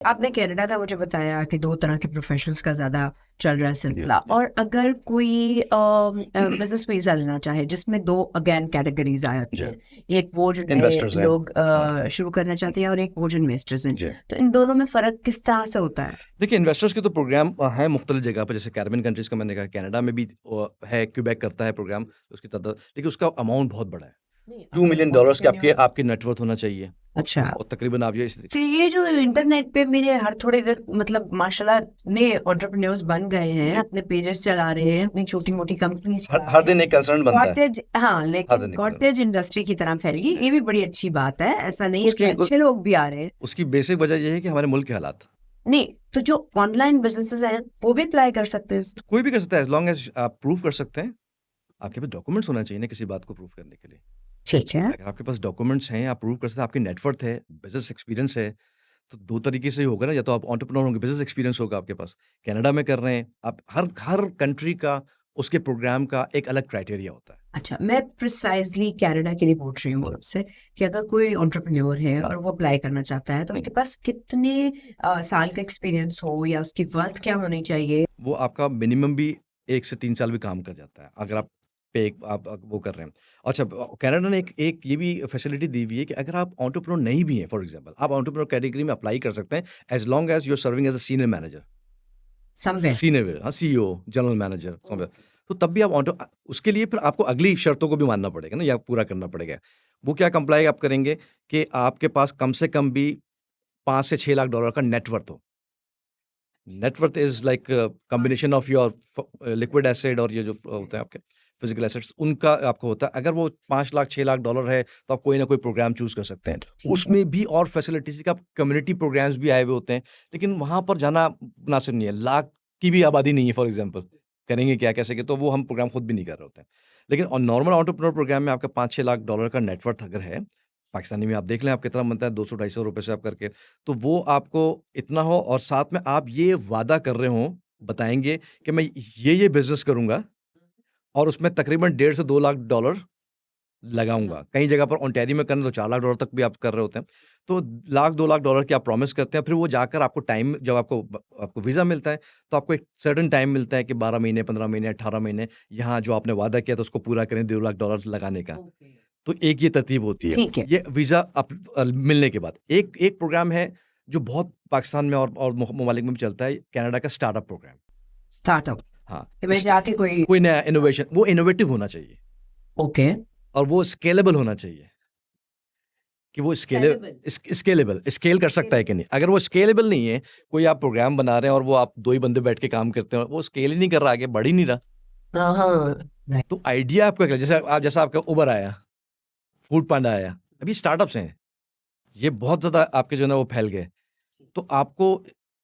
आपने कनाडा का मुझे बताया कि दो तरह के प्रोफेशनल्स का ज्यादा चल रहा है जी सिलसिला, जी और अगर कोई बिजनेस वीजा लेना चाहे जिसमें दो अगेन कैटेगरीज आ जाती जी। हैं, एक वो जो नए इन्वेस्टर्स हैं। लोग हाँ शुरू करना चाहते हैं और एक वो जो इन्वेस्टर्स हैं, जी। तो इन दोनों में फर्क किस तरह से होता है? देखिए, इन्वेस्टर्स के तो प्रोग्राम हैं मुख्तलिफ जगह पर, जैसे कैरिबियन कंट्रीज का मैंने कहा, कनाडा में भी है, क्यूबेक करता है प्रोग्राम, उसकी तादाद, लेकिन उसका अमाउंट बहुत बड़ा है। नहीं, टू अगर मिलियन डॉलर्स के आपके एंटरप्रेन्योर्स। आपके नेटवर्थ होना चाहिए, अच्छा, और तकरीबन आप ये तो ये जो इंटरनेट पे मेरे हर थोड़े देर मतलब माशाल्लाह नए एंटरप्रेन्योर्स बन गए हैं, जी, अपने पेजेस चला रहे हैं, अपनी छोटी मोटी कंपनीज हर चला हर रहे हैं। दिन एक कंसर्न बनता है। कॉटेज, हाँ, हर लेकिन दिन एक concern। कॉटेज इंडस्ट्री की तरह फैल गई, ये भी बड़ी अच्छी बात है, ऐसा नहीं है, उसकी इसमें अच्छे लोग भी आ रहे हैं। उसकी बेसिक वजह यह है कि हमारे मुल्क के हालात। नहीं, तो जो ऑनलाइन बिजनेसेस हैं वो भी अप्लाई कर सकते हैं इसमें? कोई भी कर सकता है, एज लॉन्ग एज आप प्रूव कर सकते हैं। आपके पास डॉक्यूमेंट्स होना चाहिए ना किसी बात को प्रूव करने के लिए। ठीक है। अगर आपके पास डॉक्यूमेंट्स हैं, आप प्रूव कर सकते हैं, आपकी नेटवर्थ है, बिजनेस एक्सपीरियंस है, तो दो तरीके से ही होगा ना, या तो आप एंटरप्रेन्योर होंगे, बिजनेस एक्सपीरियंस होगा आपके पास। कनाडा में कर रहे हैं आप, हर हर कंट्री का उसके प्रोग्राम का एक अलग क्राइटेरिया होता है। अच्छा, मैं प्रिसाइजली कनाडा के लिए पूछ रही हूँ आपसे कि अगर कोई एंटरप्रेन्योर है और वो अप्लाई करना चाहता है, तो उसके पास कितने साल का एक्सपीरियंस हो या उसकी वर्थ क्या होनी चाहिए? वो आपका मिनिमम भी 1 से 3 साल भी काम कर जाता है, अगर आप पे आप वो कर रहे हैं। अच्छा, कनाडा ने एक एक ये भी फैसिलिटी दी हुई है कि अगर आप एंटरप्रेन्योर नहीं भी हैं, फॉर एग्जांपल, आप एंटरप्रेन्योर कैटेगरी में अप्लाई कर सकते हैं, as long as you are serving as a senior manager. Somewhere. Senior, हाँ, सीईओ, जनरल मैनेजर समवेयर। तो तब भी आप उसके लिए फिर आपको अगली शर्तों को भी मानना पड़ेगा ना, या पूरा करना पड़ेगा। वो क्या कंप्लाई आप करेंगे कि आपके पास कम से कम भी 5 से 6 लाख डॉलर का नेटवर्थ हो। Net worth is like combination of your liquid asset और ये जो होते हैं आपके फिजिकल एसेट्स, उनका आपको होता है। अगर वो 5 लाख 6 लाख डॉलर है, तो आप कोई ना कोई प्रोग्राम चूज कर सकते हैं। ठीक है। उसमें भी और फैसिलिटीज का कम्युनिटी प्रोग्राम्स भी आए हुए होते हैं, लेकिन वहां पर जाना मुनासिब नहीं है। लाख की भी आबादी नहीं है, फॉर एग्जाम्पल, करेंगे क्या कैसे के, तो वो हम प्रोग्राम खुद भी नहीं कर रहे होते हैं। लेकिन और नॉर्मल एंटरप्रेन्योर प्रोग्राम में आपका 5 6 लाख डॉलर का नेटवर्थ अगर है, पाकिस्तानी में आप देख लें आप कितना बनता है, 200 250 रुपए से आप करके, तो वो आपको इतना हो, और साथ में आप ये वादा कर रहे हो, बताएंगे कि मैं ये बिजनेस करूंगा, और उसमें तकरीबन 1.5 से 2 लाख डॉलर लगाऊंगा। कई जगह पर ओंटारियो में करना तो 4 लाख डॉलर तक भी आप कर रहे होते हैं। तो 1 लाख 2 लाख डॉलर की आप प्रॉमिस करते हैं, फिर वो जाकर आपको टाइम, जब आपको वीज़ा मिलता है, तो आपको एक सर्टेन टाइम मिलता है कि 12 महीने 15 महीने 18 महीने, यहाँ जो आपने वादा किया था उसको पूरा करें, 2 लाख डॉलर लगाने का। तो एक ये तरतीब होती है। ठीक है। ये वीज़ा मिलने के बाद एक एक प्रोग्राम है जो बहुत पाकिस्तान में और ममालिक में भी चलता है, कनाडा का स्टार्टअप प्रोग्राम। स्टार्टअप, हाँ, कि मैं जाके कोई। कोई नया इनोवेशन, वो इनोवेटिव होना चाहिए, ओके। और वो स्केलेबल होना चाहिए, कि वो Sellable। स्केलेबल स्केल कर सकता है कि नहीं। अगर वो स्केलेबल नहीं है, कोई आप प्रोग्राम बना रहे हैं और वो आप 2 ही बंदे बैठ के काम करते हैं, वो स्केल ही नहीं कर रहा, आगे बढ़ ही नहीं रहा। हाँ हाँ, राइट। तो आइडिया आपका क्या, जैसा आपका उबर आया, फूड पांडा आया, अभी स्टार्टअप्स हैं, ये बहुत ज्यादा आपके जो है ना वो फैल गए। तो आपको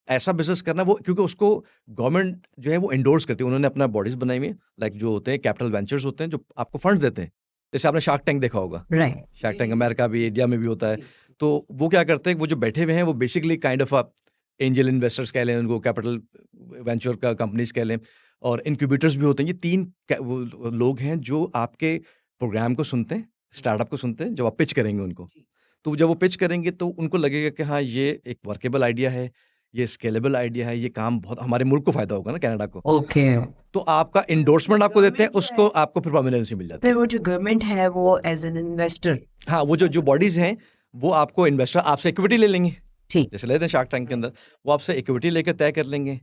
ऐसा बिजनेस करना, वो क्योंकि उसको गवर्नमेंट जो है वो एंडोर्स करती है, उन्होंने अपना बॉडीज बनाई हुई, लाइक जो होते हैं कैपिटल वेंचर्स होते हैं, जो आपको फंड्स देते हैं। जैसे आपने शार्क टैंक देखा होगा, राइट। शार्क टैंक अमेरिका भी, इंडिया में भी होता है। तो वो क्या करते हैं, वो जो बैठे हुए हैं, वो basically kind of angel investors कह लें उनको, कैपिटल वेंचर का कंपनीज कह लें, और इंक्यूबेटर्स भी होते हैं। ये तीन वो लोग हैं जो आपके प्रोग्राम को सुनते हैं, स्टार्टअप को सुनते हैं, जब आप पिच करेंगे उनको। तो जब वो पिच करेंगे तो उनको लगेगा कि हाँ, ये एक वर्केबल आइडिया है, ये स्केलेबल आइडिया है, ये काम बहुत हमारे मुल्क को फायदा होगा ना, कनाडा को। ओके। तो आपका इंडोर्समेंट आपको देते हैं, उसको आपको फिर परमानेंसी मिल जाती फिर है। वो जो गवर्नमेंट है वो एज एन इन्वेस्टर। हाँ, वो जो जो बॉडीज हैं, वो आपको इन्वेस्टर आपसे इक्विटी ले लेंगे, ठीक। जैसे लेते हैं शार्क टैंक के अंदर, वो आपसे इक्विटी लेकर तय कर लेंगे।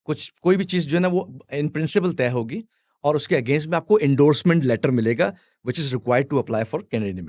कोई भी चीज़ जो है ना वो इन प्रिंसिपल तय होगी, और उसके अगेंस्ट में आपको इंडोर्समेंट लेटर मिलेगा, which is required to apply for Canadian